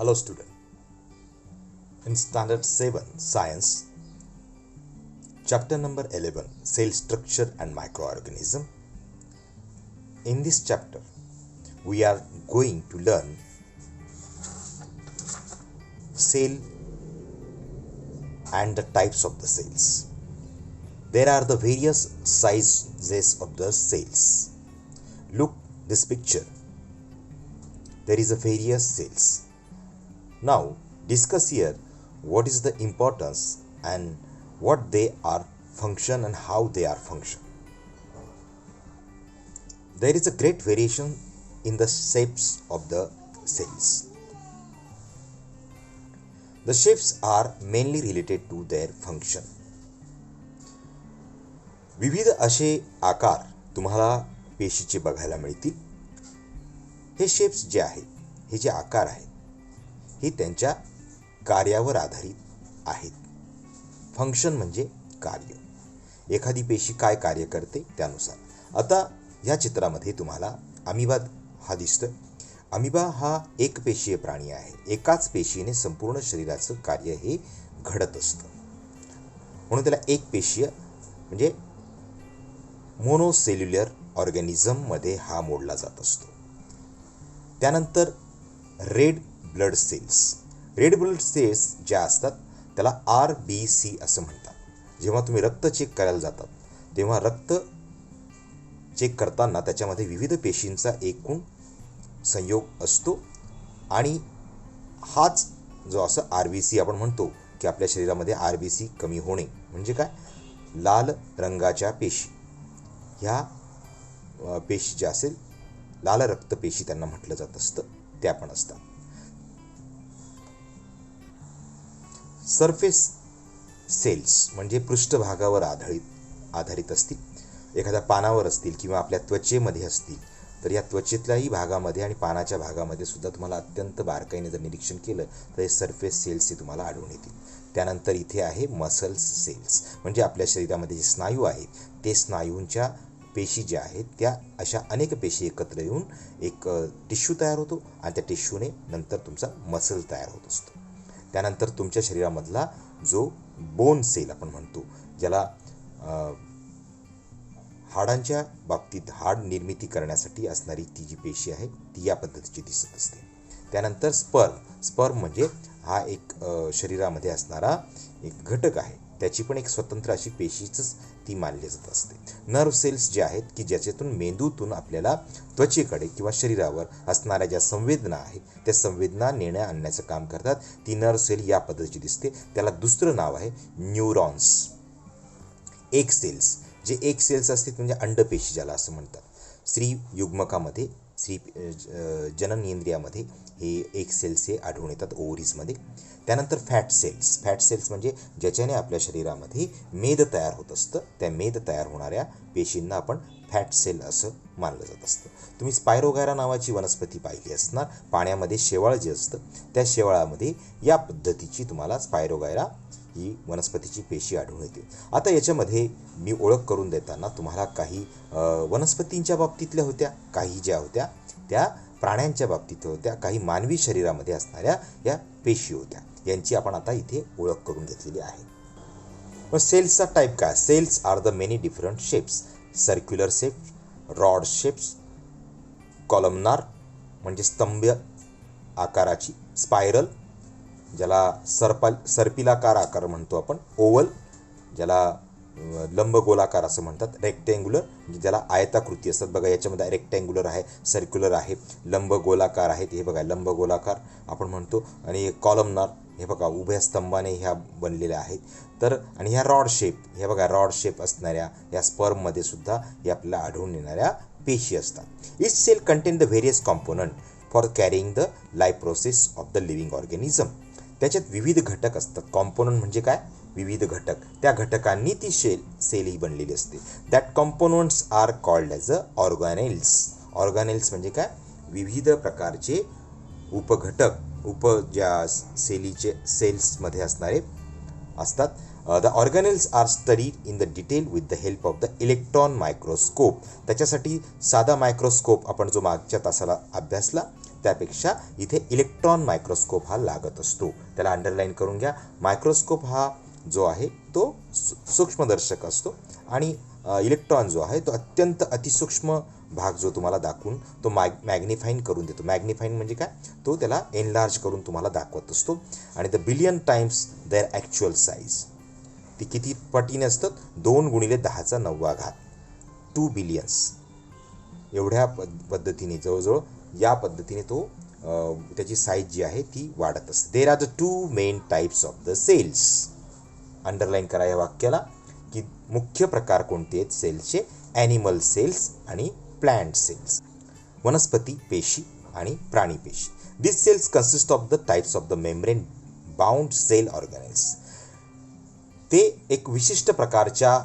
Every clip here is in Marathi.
Hello student. In standard 7 science chapter number 11 cell structure and microorganism. In this chapter we are going to learn cell and the types of the cells. There are the various sizes of the cells. Look this picture. There is a various cells. Now discuss here what is the importance and what they are function and how they are function. There is a great variation in the shapes of the cells. The shapes are mainly related to their function. विविध असे आकार तुम्हाला पेशीचे बघायला मिळतील. हे शेप्स जे आहेत, हे जे आकार आहेत, हे त्यांच्या कार्यावर आधारित आहेत. फंक्शन म्हणजे कार्य. एखादी पेशी काय कार्य करते त्यानुसार. आता या चित्रामध्ये तुम्हाला अमिबा हा दिसतोय. अमिबा हा एकपेशीय प्राणी आहे. एकाच पेशीने संपूर्ण शरीराचं कार्य हे घडत असतं. म्हणून त्याला एकपेशीय म्हणजे मोनोसेल्युलर ऑर्गॅनिझम मध्ये हा मोडला जात असतो. त्यानंतर red blood cells. Red blood cells ज्या असतात त्याला RBC असं म्हणतात. जेव्हा तुम्ही रक्त चेक करायला जातात तेव्हा रक्त चेक करताना त्याच्यामध्ये विविध पेशींचा एकूण संयोग असतो आणि हाच जो असं RBC आपण म्हणतो की आपल्या शरीरामध्ये RBC कमी होणे म्हणजे काय, लाल रंगाच्या पेशी, ह्या पेशी ज्या असेल लाल रक्तपेशी त्यांना म्हटलं जात असतं, त्या पण असतात. सरफेस सेल्स म्हणजे पृष्ठभागावर आधारित असतील. एखाद्या पानावर असतील किंवा आपल्या त्वचेमध्ये असतील तर या त्वचेतल्याही भागामध्ये आणि पानाच्या भागामध्ये सुद्धा तुम्हाला अत्यंत बारकाईने जर निरीक्षण केलं तर हे सरफेस सेल्स हे तुम्हाला आढळून येतील. त्यानंतर इथे आहे मसल्स सेल्स म्हणजे आपल्या शरीरामध्ये जे स्नायू आहेत ते स्नायूंच्या पेशी ज्या आहेत त्या अशा अनेक पेशी एकत्र येऊन एक टिश्यू तयार होतो आणि त्या टिश्यूने नंतर तुमचा मसल तयार होत असतो. त्यानंतर तुमच्या शरीरामधला जो बोन सेल आपण म्हणतो, ज्याला हाडांच्या बाबतीत हाड निर्मिती करण्यासाठी असणारी ती जी पेशी आहे ती या पद्धतीची दिसत असते. त्यानंतर स्पर्म म्हणजे हा एक शरीरामध्ये असणारा एक घटक आहे. त्याची पण एक स्वतंत्र अशी पेशीच ती मानली जात असते. नर्व सेल्स जे आहेत की ज्याच्यातून मेंदूतून आपल्याला त्वचेकडे किंवा शरीरावर असणाऱ्या ज्या संवेदना आहेत त्या संवेदना नेण्या आणण्याचं काम करतात. ती नर्व सेल या पद्धतीची दिसते. त्याला दुसरं नाव आहे न्यूरॉन्स. एक सेल्स जे एक सेल्स असते म्हणजे अंडपेशी ज्याला असं म्हणतात. स्त्री युग्मकामध्ये जननेंद्रियामध्ये हे एक सेल्स हे आढळून येतात, ओव्हरीजमध्ये. त्यानंतर फॅट सेल्स म्हणजे ज्याच्याने आपल्या शरीरामध्ये मेद तयार होत असतं, त्या मेद तयार होणाऱ्या पेशींना आपण फॅट सेल असं मानलं जात असतं. तुम्ही स्पायरोगायरा नावाची वनस्पती पाहिली असणार. पाण्यामध्ये शेवाळ जे असतं त्या शेवाळामध्ये या पद्धतीची तुम्हाला स्पायरोगायरा ही वनस्पतीची पेशी आढळून येते. आता याच्यामध्ये मी ओळख करून देताना तुम्हाला काही वनस्पतींच्या बाबतीतल्या होत्या, काही ज्या होत्या त्या प्राण्यांच्या बाबतीत होत्या, काही मानवी शरीरामध्ये असणाऱ्या या पेशी होत्या. यांची आपण आता इथे ओळख करून घेतलेली आहे. मग सेल्सचा टाईप काय. Cells are the many different shapes. Circular shapes, rod shapes, columnar म्हणजे स्तंभ आकाराची, स्पायरल ज्याला सर्पिलाकार आकार म्हणतो आपण, ओवल ज्याला लंबगोलाकार असं म्हणतात, रेक्टँग्युलर म्हणजे ज्याला आयताकृती असतात. बघा याच्यामध्ये रेक्टँग्युलर आहे, सर्क्युलर आहे, लंबगोलाकार आहेत. हे बघा लंबगोलाकार आपण म्हणतो. आणि कॉलमनार हे बघा उभ्या स्तंभाने ह्या बनलेल्या आहेत. तर आणि ह्या रॉड शेप, हे बघा रॉड शेप असणाऱ्या या स्पर्ममध्ये सुद्धा हे आपल्याला आढळून येणाऱ्या पेशी असतात. इच sale contain the various component for carrying the life process of the living organism. त्याच्यात विविध घटक असतात. कॉम्पोनंट म्हणजे काय, विविध घटक. त्या घटकांनी ती सेल ही बनलेली असते. That components are called as organelles. Organelles म्हणजे काय, विविध प्रकारचे उपघटक, ज्या सेल्समध्ये असणारे असतात. The organelles are studied in the detail with the help of the electron microscope. त्याच्यासाठी साधा मायक्रोस्कोप आपण जो मागच्या तासाला अभ्यासला त्यापेक्षा इथे इलेक्ट्रॉन मायक्रोस्कोप हा लागत असतो. त्याला अंडरलाईन करून घ्या. मायक्रोस्कोप हा जो आहे तो सूक्ष्मदर्शक असतो आणि इलेक्ट्रॉन जो आहे तो अत्यंत अतिसूक्ष्म भाग जो तुम्हाला दाखवून तो मॅग्निफाईन करून देतो. मॅग्निफाईन म्हणजे काय, तो त्याला एनलार्ज करून तुम्हाला दाखवत असतो. आणि the billion times their actual size, ती किती पटीने असतात, 2 × 10⁹ 2 बिलियन्स एवढ्या पद्धतीने जवळजवळ या पद्धतीने तो त्याची साईज जी आहे ती वाढत असते. There are the 2 main types of the cells. Underline करा या वाक्याला की मुख्य प्रकार कोणते आहेत सेल्सचे, ॲनिमल सेल्स आणि प्लांट सेल्स, वनस्पती पेशी आणि प्राणी पेशी. This cells consist of the types of the membrane bound cell organelles. ते एक विशिष्ट प्रकारच्या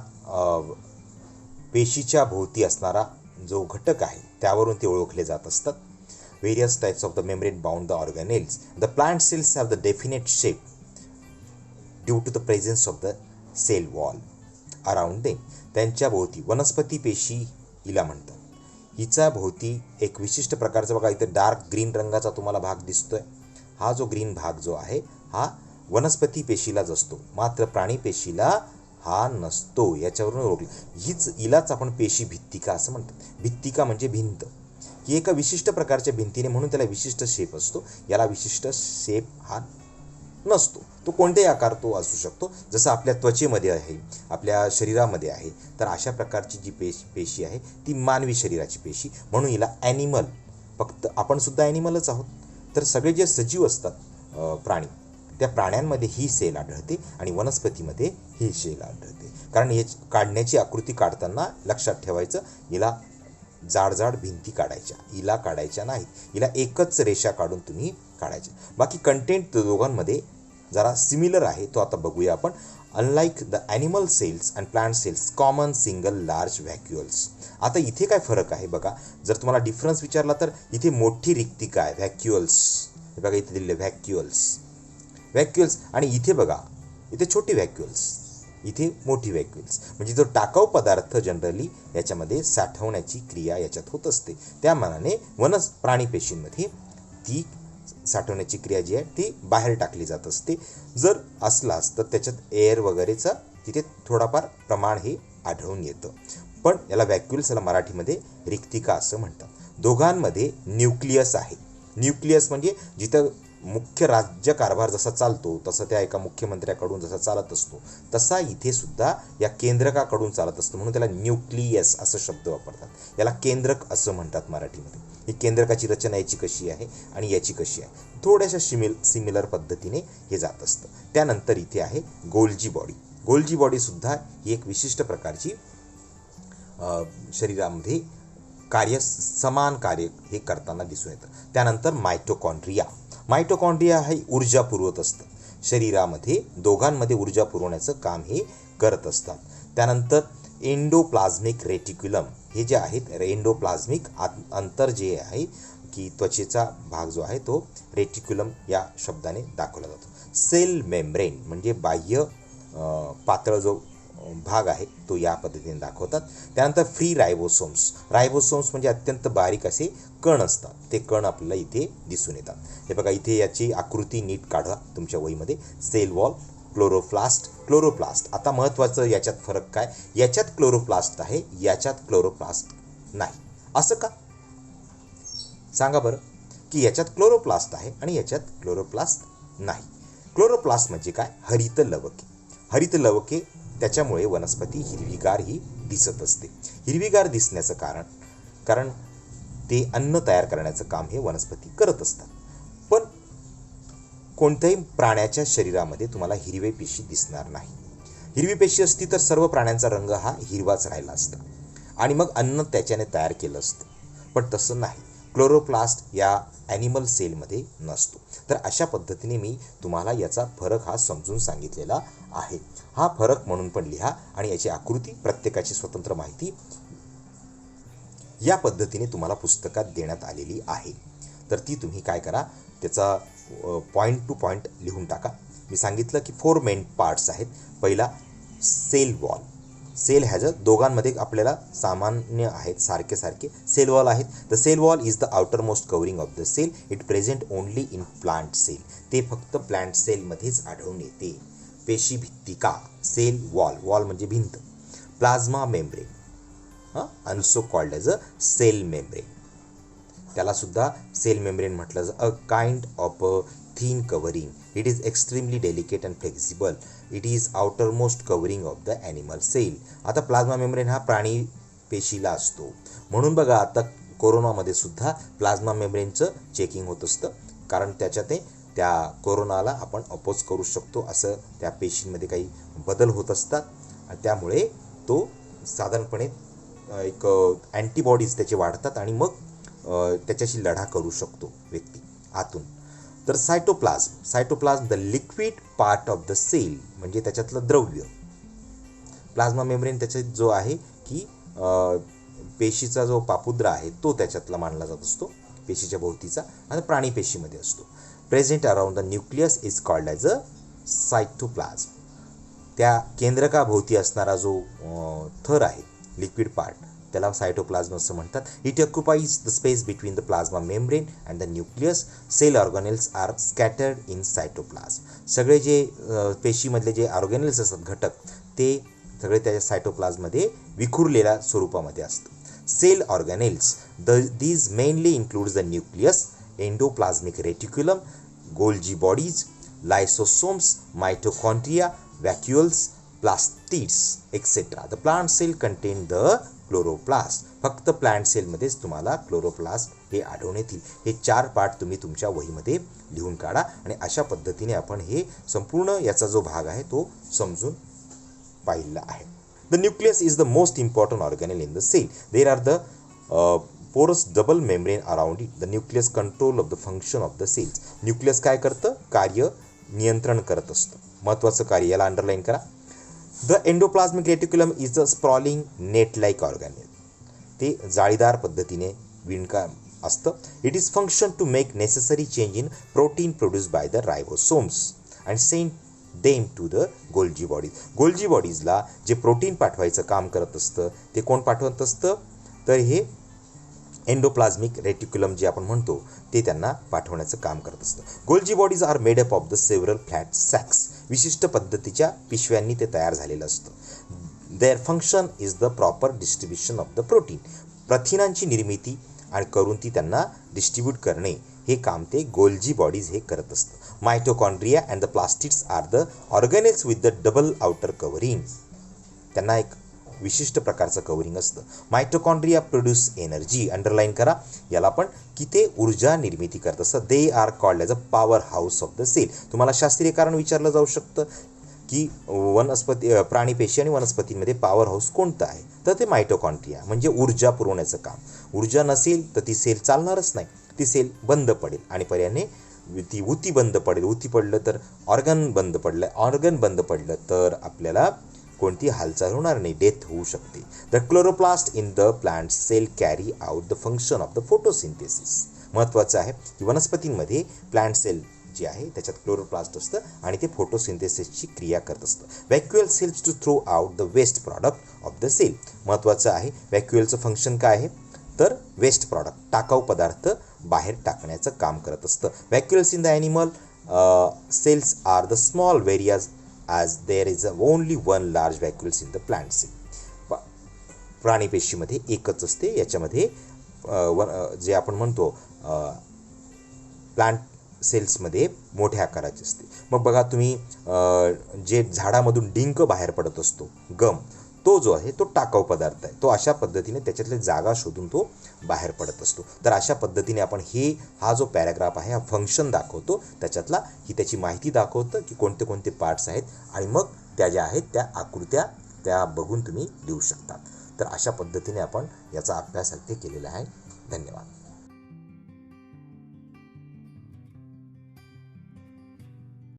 पेशीच्या भोवती असणारा जो घटक आहे त्यावरून ते ओळखले जात असतात. Various types of the membrane bound the organelles. The plant cells have the definite shape due to the presence of the cell wall around them. त्यांच्या भोवती वनस्पती पेशी हिला म्हणतात. हिचा भोवती एक विशिष्ट प्रकारचा, बघा इथे डार्क ग्रीन रंगाचा तुम्हाला भाग दिसतोय. हा जो ग्रीन भाग जो आहे हा वनस्पती पेशीलाच असतो, मात्र प्राणी पेशीला हा नसतो. याच्यावरून ओळखली हिलाच आपण पेशी भित्तिका असं म्हणतात. भित्तिका म्हणजे भिंत. ही एका विशिष्ट प्रकारच्या भिंतीने, म्हणून त्याला विशिष्ट शेप असतो. याला विशिष्ट शेप हा नसतो. तो कोणत्याही आकार तो असू शकतो. जसं आपल्या त्वचेमध्ये आहे, आपल्या शरीरामध्ये आहे, तर अशा प्रकारची जी पेशी आहे ती मानवी शरीराची पेशी, म्हणून हिला ॲनिमल, फक्त आपण सुद्धा ॲनिमलच आहोत. तर सगळे जे सजीव असतात प्राणी, त्या प्राण्यांमध्ये ही सेल आढळते आणि वनस्पतीमध्ये ही सेल आढळते. कारण हे काढण्याची आकृती काढताना लक्षात ठेवायचं, हिला जाड भिंती काढायच्या, हिला काढायच्या नाहीत. हिला एकच रेषा काढून तुम्ही काढायच्या. बाकी कंटेंट दोघांमध्ये जरा सिमिलर आहे, तो आता बघूया आपण. Unlike the animal cells and plant cells common single large vacuoles. आता इथे काय फरक आहे बघा, जर तुम्हाला डिफरन्स विचारला तर इथे मोठी रिक्तिका आहे व्हॅक्युअल्स, हे बघा इथे दिले व्हॅक्युअल्स आणि इथे बघा इथे छोटी व्हॅक्युअल्स, इथे मोठी व्हॅक्युअल्स. म्हणजे जो टाकाऊ पदार्थ जनरली याच्यामध्ये साठवण्याची क्रिया याच्यात होत असते, त्या मानाने प्राणी पेशींमध्ये ती साठवण्याची क्रिया जी आहे ती बाहेर टाकली जात असते. जर असलाच तर त्याच्यात एअर वगैरेचं तिथे थोडाफार प्रमाण हे आढळून येतं. पण याला व्हॅक्युअल्स, याला मराठीमध्ये रिक्तिका असं म्हणतात. दोघांमध्ये न्यूक्लियस आहे. न्यूक्लियस म्हणजे जिथं मुख्य राज्यकारभार जसा चालतो तसं त्या एका मुख्यमंत्र्याकडून जसा चालत असतो तसा इथे सुद्धा या केंद्रकाकडून चालत असतो, म्हणून त्याला न्यूक्लियस असं शब्द वापरतात. याला केंद्रक असं म्हणतात मराठीमध्ये. ही केंद्रकाची रचना याची कशी आहे आणि याची कशी आहे, थोड्याशा सिमिलर पद्धतीने हे जात असतं. त्यानंतर इथे आहे गोल्जी बॉडी. गोल्जी बॉडीसुद्धा ही एक विशिष्ट प्रकारची शरीरामध्ये समान कार्य हे करताना दिसून येतं. त्यानंतर मायटोकॉन्ड्रिया. मायटोकॉन्ड्रिया हे ऊर्जा पुरवत असतं शरीरामध्ये, दोघांमध्ये ऊर्जा पुरवण्याचं काम हे करत असतात. त्यानंतर एंडोप्लाझ्मिक रेटिक्युलम, हे जे आहेत एंडोप्लाझ्मिक अंतर जे आहे की त्वचेचा भाग जो आहे तो रेटिक्युलम या शब्दाने दाखवला जातो. सेल मेम्ब्रेन म्हणजे बाह्य पातळ जो भाग आहे तो या पद्धतीने दाखवतात. त्यानंतर फ्री रायबोसोम्स. रायबोसोम्स म्हणजे अत्यंत बारीक असे कण असतात, ते कण आपल्याला इथे दिसून येतात. हे बघा इथे याची आकृती नीट काढा तुमच्या वहीमध्ये. Cell wall, chloroplast. आता महत्त्वाचं याच्यात फरक काय, याच्यात क्लोरोप्लास्ट आहे, याच्यात क्लोरोप्लास्ट नाही. असं का सांगा बरं, की याच्यात क्लोरोप्लास्ट आहे आणि याच्यात क्लोरोप्लास्ट नाही. क्लोरोप्लास्ट म्हणजे काय, हरित लवके. त्याच्यामुळे वनस्पती हिरवीगार ही दिसत असते. हिरवीगार दिसण्याचं कारण ते अन्न तयार करण्याचं काम हे वनस्पती करत असतात. पण कोणत्याही प्राण्याच्या शरीरामध्ये तुम्हाला हिरवी पेशी दिसणार नाही. हिरवी पेशी असती तर सर्व प्राण्यांचा रंग हा हिरवाच राहिला असता आणि मग अन्न त्याच्याने तयार केलं असतं. पण तसं नाही, क्लोरोप्लास्ट या ॲनिमल सेलमध्ये नसतो. तर अशा पद्धतीने मी तुम्हाला याचा फरक हा समजून सांगितलेला आहे. हा फरक म्हणून पण लिहा आणि याची आकृती, प्रत्येकाची स्वतंत्र माहिती या पद्धतीने तुम्हाला पुस्तकात देण्यात आलेली आहे. तर ती तुम्ही काय करा, त्याचा पॉईंट टू पॉईंट लिहून टाका. मी सांगितलं की 4 मेन पार्ट्स आहेत. पहिला cell wall, cell has a, दोघांमध्ये आपल्याला सामान्य आहेत, सारखे सारखे सेल वॉल आहेत. The cell wall is the outer most covering of the cell. It present only in plant cell. ते फक्त प्लांट सेलमध्येच आढळून येते. पेशी भित्तिका, सेल वॉल, वॉल म्हणजे भिंत. Plasma membrane, also called as a cell membrane, त्याला सुद्धा सेल मेम्ब्रेन म्हटलं जातं. A kind of a thin covering. It is extremely delicate and flexible. It is outer most covering of the animal cell. आता प्लाझ्मा मेम्ब्रेन हा प्राणी पेशीला असतो. म्हणून बघा आता कोरोनामध्ये सुद्धा प्लाझ्मा मेम्ब्रेनचं चेकिंग होत असतं, कारण त्याच्यात त्या कोरोनाला आपण अपोज करू शकतो असं त्या पेशींमध्ये काही बदल होत असतात आणि त्यामुळे तो साधारणपणे एक अँटीबॉडीज त्याचे वाढतात आणि मग त्याच्याशी लढा करू शकतो व्यक्ती आतून. तर cytoplasm the liquid part of the cell, म्हणजे त्याच्यातलं द्रव्य. प्लाझ्मा मेम्ब्रेन त्याच्यात जो आहे की पेशीचा जो पापुद्रा आहे तो त्याच्यातला मानला जात असतो, पेशीच्या भोवतीचा, आणि प्राणी पेशीमध्ये असतो. Present around the nucleus is called as a cytoplasm. त्या केंद्रकाभोवती असणारा जो थर आहे, लिक्विड पार्ट, त्याला सायटोप्लाझ्म असं म्हणतात. It occupies the space between the plasma membrane and the nucleus. Cell organelles are scattered in cytoplasm. सगळे जे पेशीमधले जे ऑर्गॅनेल्स असतात, घटक, ते सगळे त्याच्या सायटोप्लाझ्ममध्ये विखुरलेल्या स्वरूपामध्ये असतं. Cell organelles these mainly includes the nucleus, endoplasmic reticulum, Golgi bodies, lysosomes, mitochondria, vacuoles, plastids etcetera. The plant cell contain the chloroplast. फक्त प्लांट सेलमध्येच तुम्हाला क्लोरोप्लास्ट हे आढळून येतील. हे 4 पार्ट तुम्ही तुमच्या वहीमध्ये लिहून काढा आणि अशा पद्धतीने आपण हे संपूर्ण याचा जो भाग आहे तो समजून पाहिला आहे. The nucleus is the most important organelle in the cell. There are the porous double membrane around it. The nucleus control of the function of the cells. Nucleus काय करतं? कार्य नियंत्रण करत असतं. महत्त्वाचं कार्य, याला अंडरलाईन करा. The endoplasmic reticulum is a sprawling net like organelle. ते जाळीदार पद्धतीने विणकाम असतं. It is function to make necessary change in protein produce by the ribosomes and send them to the Golgi bodies. Golgi बॉडीजला जे प्रोटीन पाठवायचं काम करत असतं ते कोण पाठवत असतं? तर हे एंडोप्लाझमिक रेटिक्युलम जे आपण म्हणतो ते त्यांना पाठवण्याचं काम करत असतं. Golgi bodies are made up of the several flat sacs. विशिष्ट पद्धतीच्या पिशव्यांनी ते तयार झालेलं असतं. Their function is the proper distribution of the protein. प्रथिनांची निर्मिती आणि करून ती त्यांना डिस्ट्रीब्यूट करणे हे काम ते गोल्जी बॉडीज हे करत असतं. Mitochondria and the plastids are the organelles with the double outer covering. त्यांना एक विशिष्ट प्रकारचं कव्हरिंग असतं. Mitochondria produce energy. अंडरलाईन करा याला पण, की ते ऊर्जा निर्मिती करत असतं. They are called as a power house of the cell. तुम्हाला शास्त्रीय कारण विचारलं जाऊ शकतं की प्राणी पेशी आणि वनस्पतींमध्ये पॉवर हाऊस कोणतं आहे? तर ते मायटोकॉन्ड्रिया, म्हणजे ऊर्जा पुरवण्याचं काम. ऊर्जा नसेल तर ती सेल चालणारच नाही, ती सेल बंद पडेल आणि पर्यायाने ती ऊती बंद पडेल. ऊती पडलं तर ऑर्गन बंद पडलं, ऑर्गन बंद पडलं तर आपल्याला कोणती हालचाल होणार नाही, डेथ होऊ शकते. The chloroplast in the plant cell carry out the function of the photosynthesis. महत्त्वाचं आहे की वनस्पतींमध्ये प्लांट सेल जे आहे त्याच्यात क्लोरोप्लास्ट असतं आणि ते फोटोसिंथेसिसची क्रिया करत असतं. Vacuole cells to throw out the waste product of the cell. महत्त्वाचं आहे, व्हॅक्युअलचं फंक्शन काय आहे? तर वेस्ट प्रॉडक्ट, टाकाऊ पदार्थ बाहेर टाकण्याचं काम करत असतं. Vacuoles in the animal cells are the small varies as there is only one large vacuoles in the plant cell. प्राणीपेशीमध्ये एकच असते. याच्यामध्ये जे आपण म्हणतो प्लांट सेल्समध्ये मोठ्या आकाराची असते. मग बघा तुम्ही जे झाडामधून डिंक बाहेर पडत असतो, गम, तो जो आहे तो टाकाऊ पदार्थ आहे. तो अशा पद्धतीने त्याच्यातली जागा शोधून तो बाहेर पडत असतो. तर अशा पद्धतीने आपण हा जो पॅराग्राफ आहे हा फंक्शन दाखवतो, त्याच्यातला ही त्याची माहिती दाखवतं की कोणते कोणते पार्ट्स आहेत आणि मग त्या ज्या आहेत त्या आकृत्या त्या बघून तुम्ही लिहू शकता. तर अशा पद्धतीने आपण याचा अभ्यास केलेला आहे. धन्यवाद.